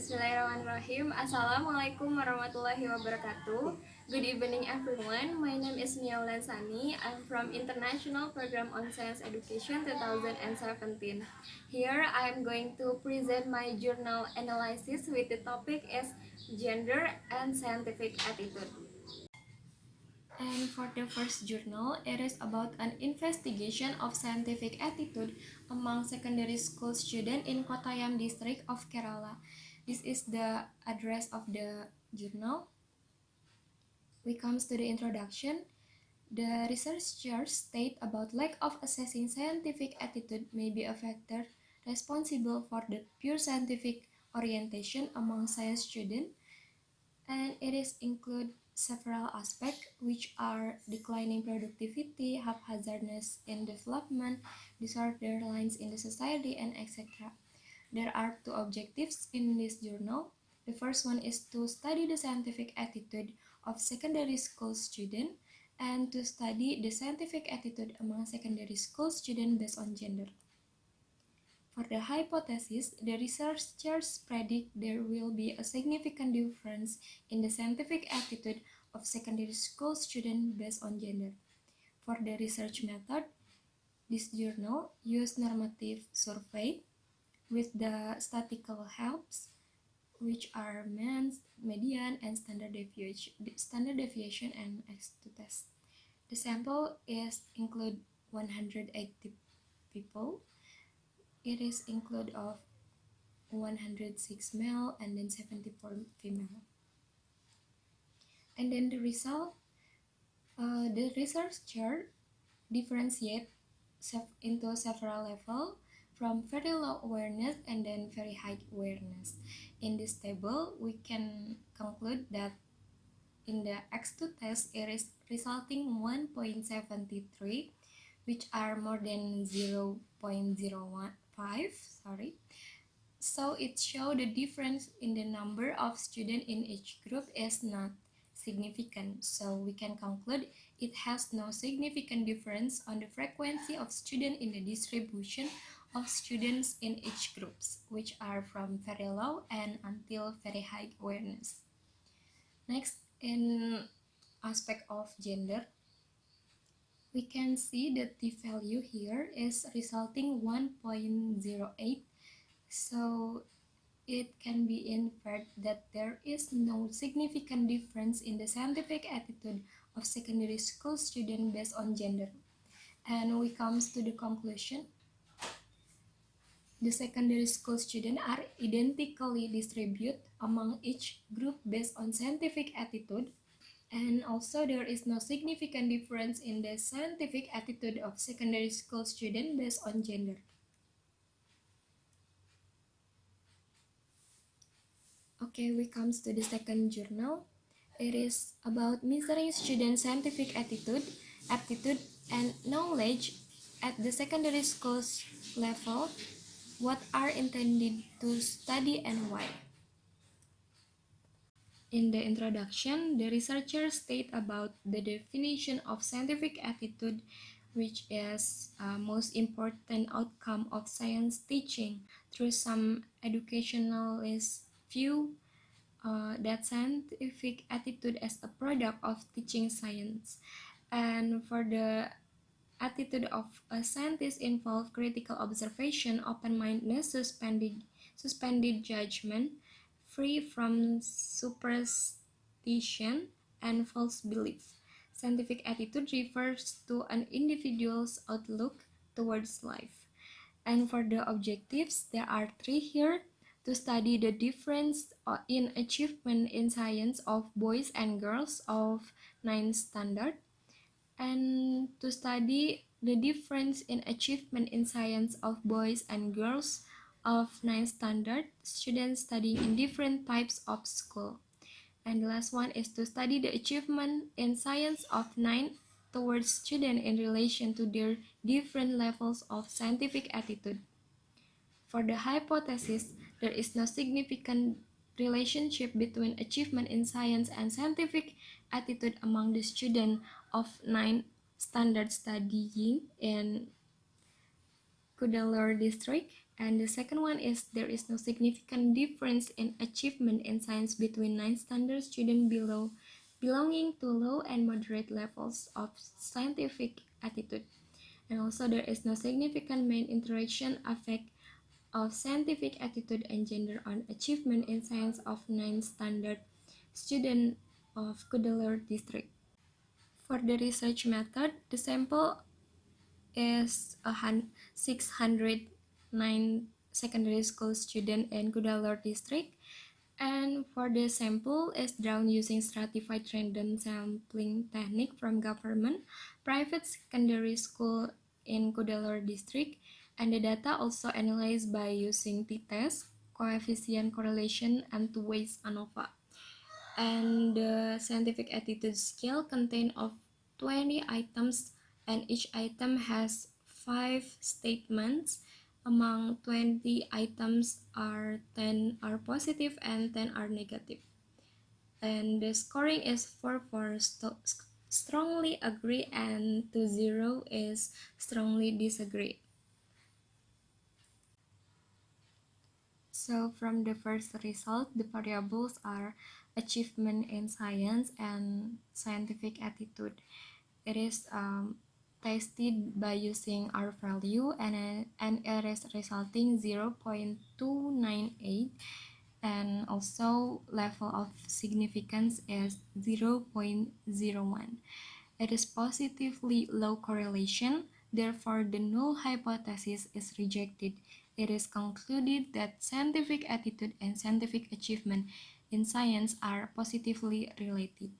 Bismillahirrahmanirrahim. Assalamualaikum warahmatullahi wabarakatuh. Good evening everyone. My name is Mia Wulansani. I'm from International Program on Science Education 2017. Here I am going to present my journal analysis with the topic is gender and scientific attitude. And for the first journal, it is about an investigation of scientific attitude among secondary school students in Kottayam district of Kerala. This is the address of the journal. We comes to the introduction. The researchers state about lack of assessing scientific attitude may be a factor responsible for the pure scientific orientation among science students, and it is include several aspects which are declining productivity, haphazardness in development, disorder lines in the society, and etc. There are two objectives in this journal. The first one is to study the scientific attitude of secondary school students and to study the scientific attitude among secondary school students based on gender. For the hypothesis, the researchers predict there will be a significant difference in the scientific attitude of secondary school students based on gender. For the research method, this journal used normative survey with the statistical helps, which are mean, median, and standard deviation and X2 test. The sample is include 180 people. It is include of 106 male and then 74 female. And then the result, the researcher differentiate into several levels from very low awareness and then very high awareness. In this table, we can conclude that in the X2 test, it is resulting 1.73, which are more than 0.015, So it shows the difference in the number of students in each group is not significant. So we can conclude it has no significant difference on the frequency of students in the distribution of students in each groups, which are from very low and until very high awareness. Next, in aspect of gender, we can see that the value here is resulting 1.08. So it can be inferred that there is no significant difference in the scientific attitude of secondary school students based on gender. And we comes to the conclusion. The secondary school students are identically distributed among each group based on scientific attitude, and also there is no significant difference in the scientific attitude of secondary school students based on gender. Okay, we comes to the second journal. It is about measuring student scientific attitude, aptitude, and knowledge at the secondary school level. What are intended to study and why? In the introduction, the researchers state about the definition of scientific attitude, which is most important outcome of science teaching through some educationalist view that scientific attitude as a product of teaching science. And for the attitude of a scientist involve critical observation, open-mindedness, suspended judgment, free from superstition and false belief. Scientific attitude refers to an individual's outlook towards life. And for the objectives, there are three here: to study the difference in achievement in science of boys and girls of 9th standard, and to study the difference in achievement in science of boys and girls of 9th standard students studying in different types of school. And the last one is to study the achievement in science of 9th towards students in relation to their different levels of scientific attitude. For the hypothesis, there is no significant relationship between achievement in science and scientific attitude among the students of 9th standard studying in Cuddalore district, And the second one is there is no significant difference in achievement in science between 9th standard students belonging to low and moderate levels of scientific attitude. And also there is no significant main interaction effect of scientific attitude and gender on achievement in science of 9th standard student of Kudalar district. For the research method, the sample is 609 secondary school student in Kudalar district, and for the sample is drawn using stratified random sampling technique from government private secondary school in Kudalar district, and the data also analyzed by using t-test, coefficient correlation, and two-ways ANOVA. And the scientific attitude scale contains of 20 items, and each item has 5 statements. Among 20 items, 10 are positive and 10 are negative. And the scoring is 4 strongly agree, and 0 is strongly disagree. So from the first result, the variables are achievement in science and scientific attitude. It is tested by using R value, and it is resulting 0.298, and also level of significance is 0.01. It is positively low correlation, therefore the null hypothesis is rejected. It is concluded that scientific attitude and scientific achievement in science are positively related.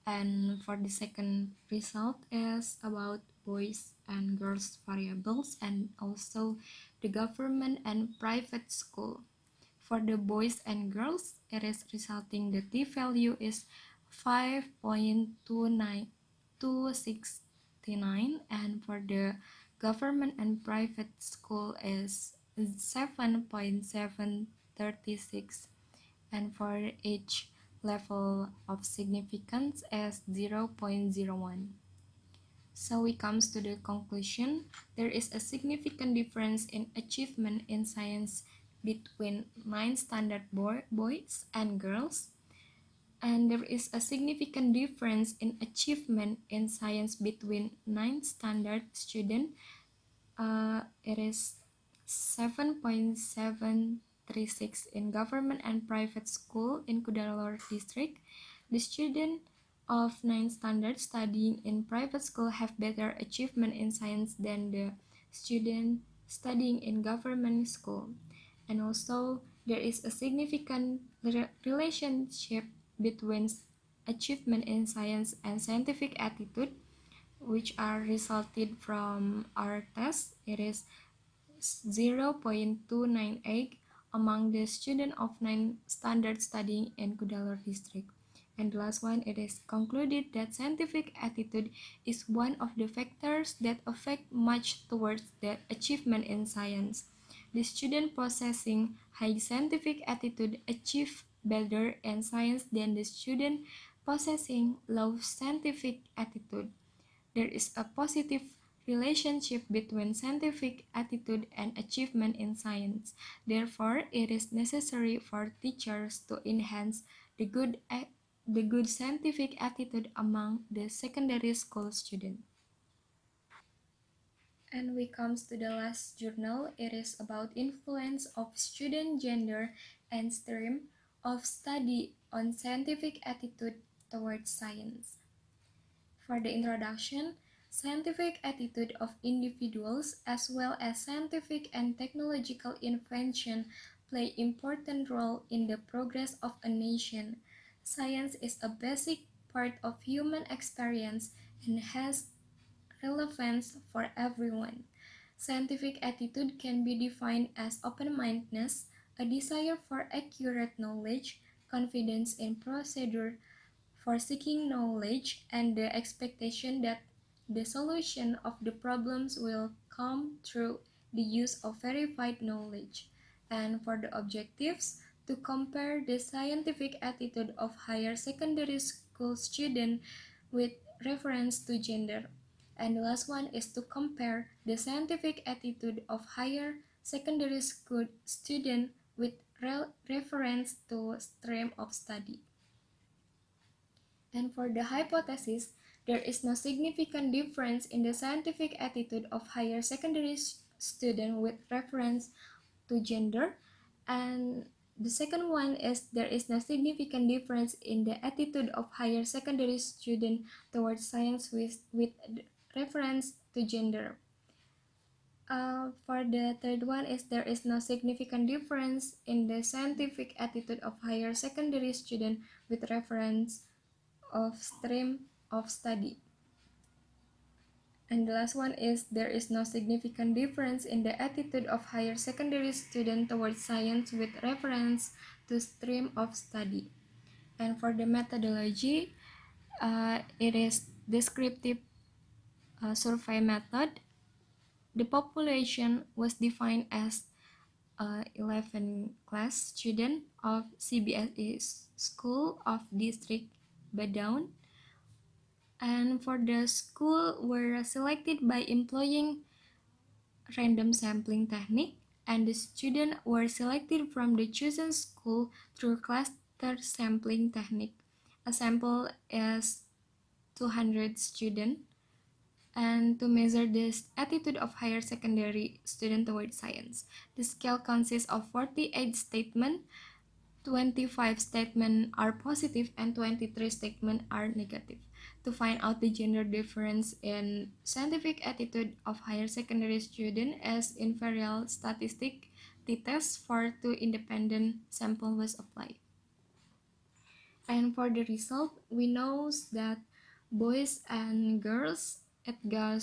And for the second result is about boys and girls variables, and also the government and private school. For the boys and girls, it is resulting the t-value is 5.269, and for the government and private school is 7.736, and for each level of significance is 0.01. So we comes to the conclusion, there is a significant difference in achievement in science between 9 standard boys and girls, and there is a significant difference in achievement in science between 9 standard student. It is 7.736 in government and private school in Kudalar district. The student of 9 standard studying in private school have better achievement in science than the student studying in government school. And also there is a significant relationship between achievement in science and scientific attitude, which are resulted from our test. It is 0.298 among the students of 9 standard studying in Kudalar district. And the last one, it is concluded that scientific attitude is one of the factors that affect much towards the achievement in science. The student possessing high scientific attitude achieve better in science than the student possessing low scientific attitude. There is a positive relationship between scientific attitude and achievement in science. Therefore, it is necessary for teachers to enhance the good scientific attitude among the secondary school students. And we comes to the last journal. It is about influence of student gender and stream of study on scientific attitude towards science. For the introduction, scientific attitude of individuals as well as scientific and technological invention play important role in the progress of a nation. Science is a basic part of human experience and has relevance for everyone. Scientific attitude can be defined as open-mindedness, a desire for accurate knowledge, confidence in procedure, for seeking knowledge, and the expectation that the solution of the problems will come through the use of verified knowledge. And for the objectives, to compare the scientific attitude of higher secondary school students with reference to gender. And the last one is to compare the scientific attitude of higher secondary school student with reference to stream of study. And for the hypothesis, there is no significant difference in the scientific attitude of higher secondary student with reference to gender. And the second one is there is no significant difference in the attitude of higher secondary student towards science with reference to gender. For the third one is there is no significant difference in the scientific attitude of higher secondary student with reference of stream of study. And the last one is there is no significant difference in the attitude of higher secondary student towards science with reference to stream of study. And for the methodology, it is descriptive survey method. The population was defined as 11 class student of CBSE School of District Badaun. And for the school were selected by employing random sampling technique, and the students were selected from the chosen school through cluster sampling technique. A sample is 200 students, and to measure the attitude of higher secondary student towards science. The scale consists of 48 statements. 25 statements are positive and 23 statements are negative. To find out the gender difference in scientific attitude of higher secondary student as invariant statistic, the test for two independent sample was applied. And for the result, we know that boys and girls, it got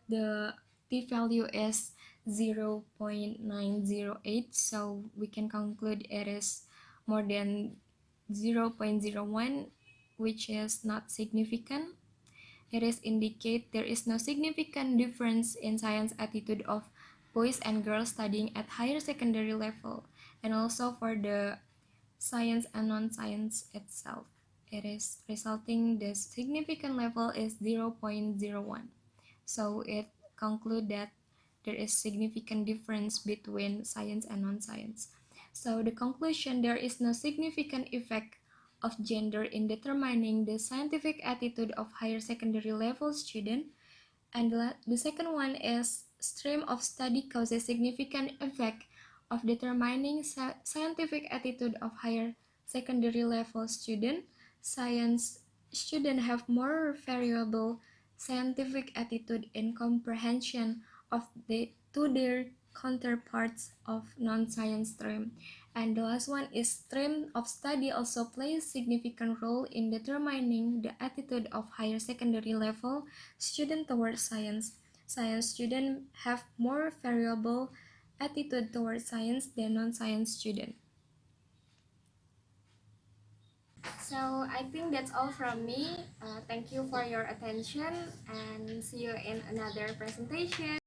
the p-value is 0.908, so we can conclude it is more than 0.01, which is not significant. It is indicate there is no significant difference in science attitude of boys and girls studying at higher secondary level. And also for the science and non-science itself, it is resulting the significant level is 0.01. So it conclude that there is significant difference between science and non-science. So the conclusion, there is no significant effect of gender in determining the scientific attitude of higher secondary level student. And the second one is stream of study causes significant effect of determining scientific attitude of higher secondary level student. Science students have more variable scientific attitude in comprehension of their counterparts of non-science stream. And the last one is stream of study also plays significant role in determining the attitude of higher secondary level student towards science. Science students have more variable attitude towards science than non-science students. So I think that's all from me. Thank you for your attention and see you in another presentation.